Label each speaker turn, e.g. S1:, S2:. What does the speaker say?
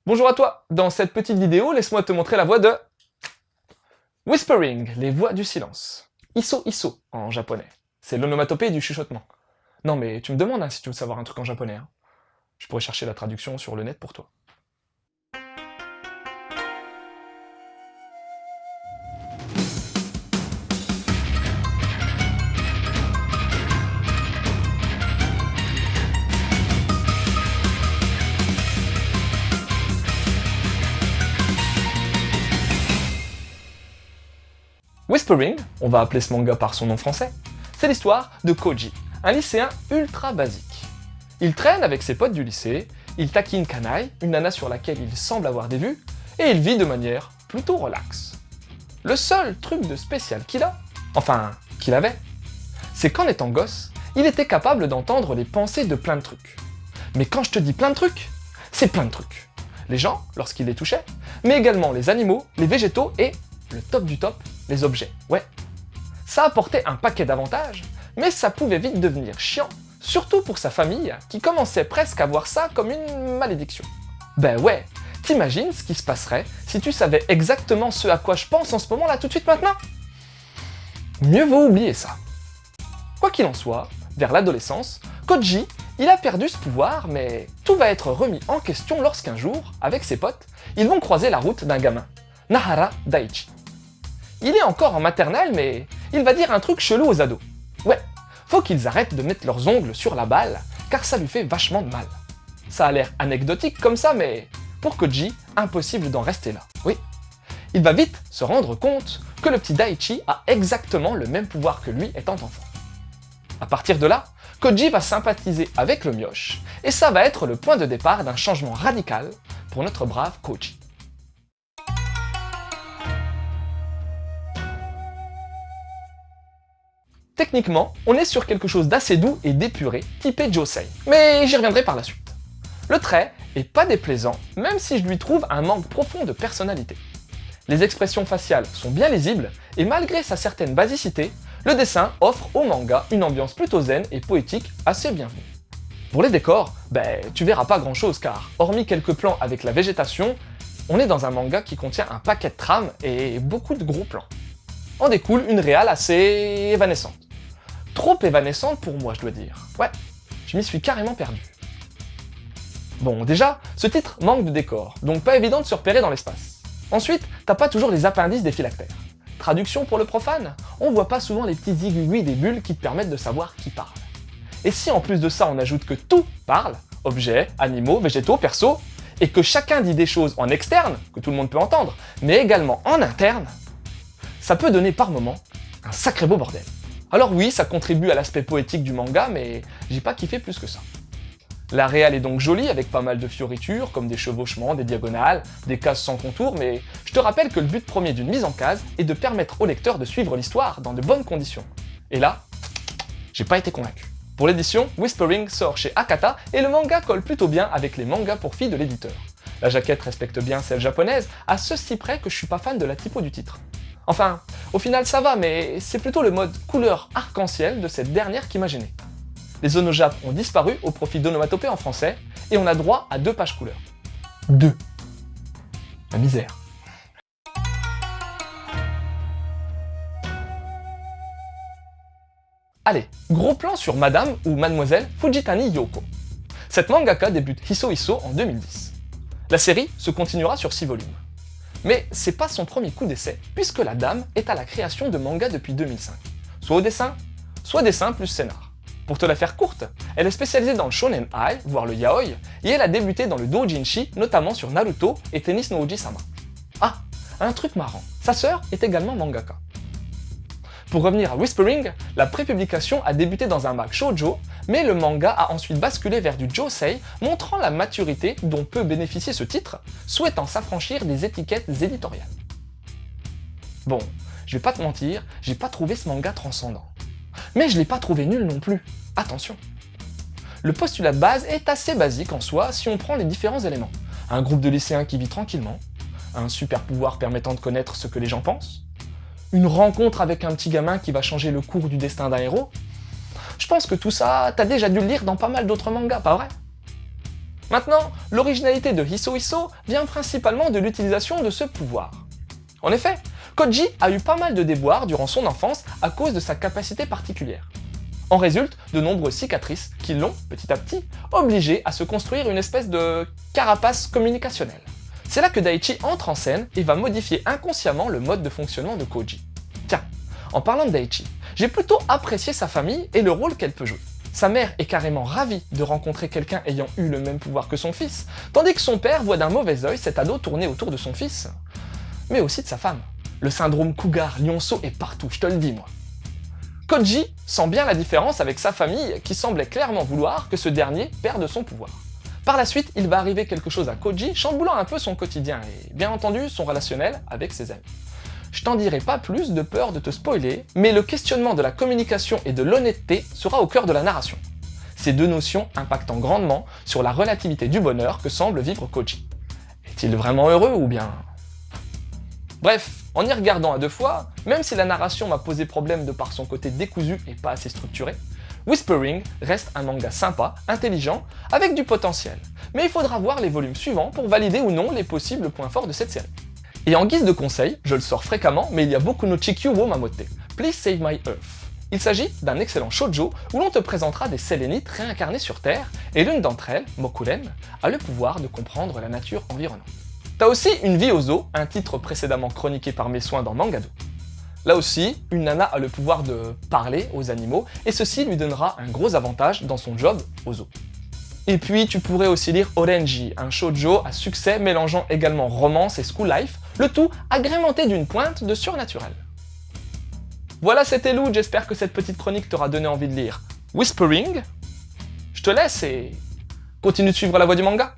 S1: Bonjour à toi. Dans cette petite vidéo, laisse-moi te montrer la voix de Whispering, les voix du silence. Isso isso en japonais. C'est l'onomatopée du chuchotement. Non mais tu me demandes si tu veux savoir un truc en japonais. Je pourrais chercher la traduction sur le net pour toi. Whispering, on va appeler ce manga par son nom français, c'est l'histoire de Koji, un lycéen ultra basique. Il traîne avec ses potes du lycée, il taquine Kanae, une nana sur laquelle il semble avoir des vues, et il vit de manière plutôt relaxe. Le seul truc de spécial qu'il a, qu'il avait, c'est qu'en étant gosse, il était capable d'entendre les pensées de plein de trucs. Mais quand je te dis plein de trucs, c'est plein de trucs. Les gens, lorsqu'il les touchait, mais également les animaux, les végétaux et, le top du top, les objets. Ouais. Ça apportait un paquet d'avantages, mais ça pouvait vite devenir chiant, surtout pour sa famille, qui commençait presque à voir ça comme une malédiction. Ben ouais, t'imagines ce qui se passerait si tu savais exactement ce à quoi je pense en ce moment là tout de suite maintenant? Mieux vaut oublier ça. Quoi qu'il en soit, vers l'adolescence, Koji, il a perdu ce pouvoir, mais tout va être remis en question lorsqu'un jour, avec ses potes, ils vont croiser la route d'un gamin, Nahara Daichi. Il est encore en maternelle, mais il va dire un truc chelou aux ados. Ouais, faut qu'ils arrêtent de mettre leurs ongles sur la balle, car ça lui fait vachement de mal. Ça a l'air anecdotique comme ça, mais pour Koji, impossible d'en rester là. Oui. Il va vite se rendre compte que le petit Daichi a exactement le même pouvoir que lui étant enfant. À partir de là, Koji va sympathiser avec le mioche, et ça va être le point de départ d'un changement radical pour notre brave Koji. Techniquement, on est sur quelque chose d'assez doux et d'épuré, typé Josei, mais j'y reviendrai par la suite. Le trait est pas déplaisant, même si je lui trouve un manque profond de personnalité. Les expressions faciales sont bien lisibles, et malgré sa certaine basicité, le dessin offre au manga une ambiance plutôt zen et poétique assez bienvenue. Pour les décors, tu verras pas grand chose car, hormis quelques plans avec la végétation, on est dans un manga qui contient un paquet de trames et beaucoup de gros plans. En découle une réale assez évanescente. Trop évanescente pour moi, je dois dire. Ouais, je m'y suis carrément perdu. Bon, déjà, ce titre manque de décor, donc pas évident de se repérer dans l'espace. Ensuite, t'as pas toujours les appendices des phylactères. Traduction pour le profane, on voit pas souvent les petits aiguilles des bulles qui te permettent de savoir qui parle. Et si en plus de ça on ajoute que tout parle, objets, animaux, végétaux, persos, et que chacun dit des choses en externe, que tout le monde peut entendre, mais également en interne, ça peut donner par moments un sacré beau bordel. Alors oui, ça contribue à l'aspect poétique du manga, mais j'ai pas kiffé plus que ça. La réal est donc jolie, avec pas mal de fioritures, comme des chevauchements, des diagonales, des cases sans contour, mais je te rappelle que le but premier d'une mise en case est de permettre au lecteur de suivre l'histoire dans de bonnes conditions. Et là, j'ai pas été convaincu. Pour l'édition, Whispering sort chez Akata, et le manga colle plutôt bien avec les mangas pour filles de l'éditeur. La jaquette respecte bien celle japonaise, à ceci près que je suis pas fan de la typo du titre. Enfin, au final ça va, mais c'est plutôt le mode couleur arc-en-ciel de cette dernière qui m'a gêné. Les onojap ont disparu au profit d'onomatopée en français, et on a droit à 2 pages couleurs. 2. La misère. Allez, gros plan sur Madame ou Mademoiselle Fujitani Yoko. Cette mangaka débute Hiso Hiso en 2010. La série se continuera sur 6 volumes. Mais c'est pas son premier coup d'essai, puisque la dame est à la création de manga depuis 2005. Soit au dessin, soit dessin plus scénar. Pour te la faire courte, elle est spécialisée dans le shonen ai, voire le yaoi, et elle a débuté dans le doujinshi, notamment sur Naruto et Tennis no Oji-sama. Ah, un truc marrant, sa sœur est également mangaka. Pour revenir à Whispering, la prépublication a débuté dans un mag shoujo, mais le manga a ensuite basculé vers du josei, montrant la maturité dont peut bénéficier ce titre, souhaitant s'affranchir des étiquettes éditoriales. Bon, je vais pas te mentir, j'ai pas trouvé ce manga transcendant. Mais je l'ai pas trouvé nul non plus, attention. Le postulat de base est assez basique en soi si on prend les différents éléments. Un groupe de lycéens qui vit tranquillement, un super pouvoir permettant de connaître ce que les gens pensent, une rencontre avec un petit gamin qui va changer le cours du destin d'un héros. Je pense que tout ça, t'as déjà dû le lire dans pas mal d'autres mangas, pas vrai? Maintenant, l'originalité de Hiso Hiso vient principalement de l'utilisation de ce pouvoir. En effet, Koji a eu pas mal de déboires durant son enfance à cause de sa capacité particulière. En résultent de nombreuses cicatrices qui l'ont, petit à petit, obligé à se construire une espèce de carapace communicationnelle. C'est là que Daichi entre en scène et va modifier inconsciemment le mode de fonctionnement de Koji. Tiens, en parlant de Daichi, j'ai plutôt apprécié sa famille et le rôle qu'elle peut jouer. Sa mère est carrément ravie de rencontrer quelqu'un ayant eu le même pouvoir que son fils, tandis que son père voit d'un mauvais œil cet ado tourner autour de son fils, mais aussi de sa femme. Le syndrome cougar lionceau est partout, je te le dis moi. Koji sent bien la différence avec sa famille qui semblait clairement vouloir que ce dernier perde son pouvoir. Par la suite, il va arriver quelque chose à Koji chamboulant un peu son quotidien et bien entendu son relationnel avec ses amis. Je t'en dirai pas plus de peur de te spoiler, mais le questionnement de la communication et de l'honnêteté sera au cœur de la narration. Ces deux notions impactant grandement sur la relativité du bonheur que semble vivre Koji. Est-il vraiment heureux ou bien... Bref, en y regardant à deux fois, même si la narration m'a posé problème de par son côté décousu et pas assez structuré, Whispering reste un manga sympa, intelligent, avec du potentiel. Mais il faudra voir les volumes suivants pour valider ou non les possibles points forts de cette série. Et en guise de conseil, je le sors fréquemment, mais il y a beaucoup no Chikyu wo Mamote, Please Save My Earth. Il s'agit d'un excellent shoujo où l'on te présentera des Sélénites réincarnées sur Terre, et l'une d'entre elles, Mokuren, a le pouvoir de comprendre la nature environnante. T'as aussi Une vie aux zoo, un titre précédemment chroniqué par mes soins dans Mangado. Là aussi, une nana a le pouvoir de parler aux animaux, et ceci lui donnera un gros avantage dans son job au zoo. Et puis tu pourrais aussi lire Orenji, un shoujo à succès mélangeant également romance et school life, le tout agrémenté d'une pointe de surnaturel. Voilà, c'était Lou, j'espère que cette petite chronique t'aura donné envie de lire Whispering. Je te laisse et continue de suivre la voie du manga.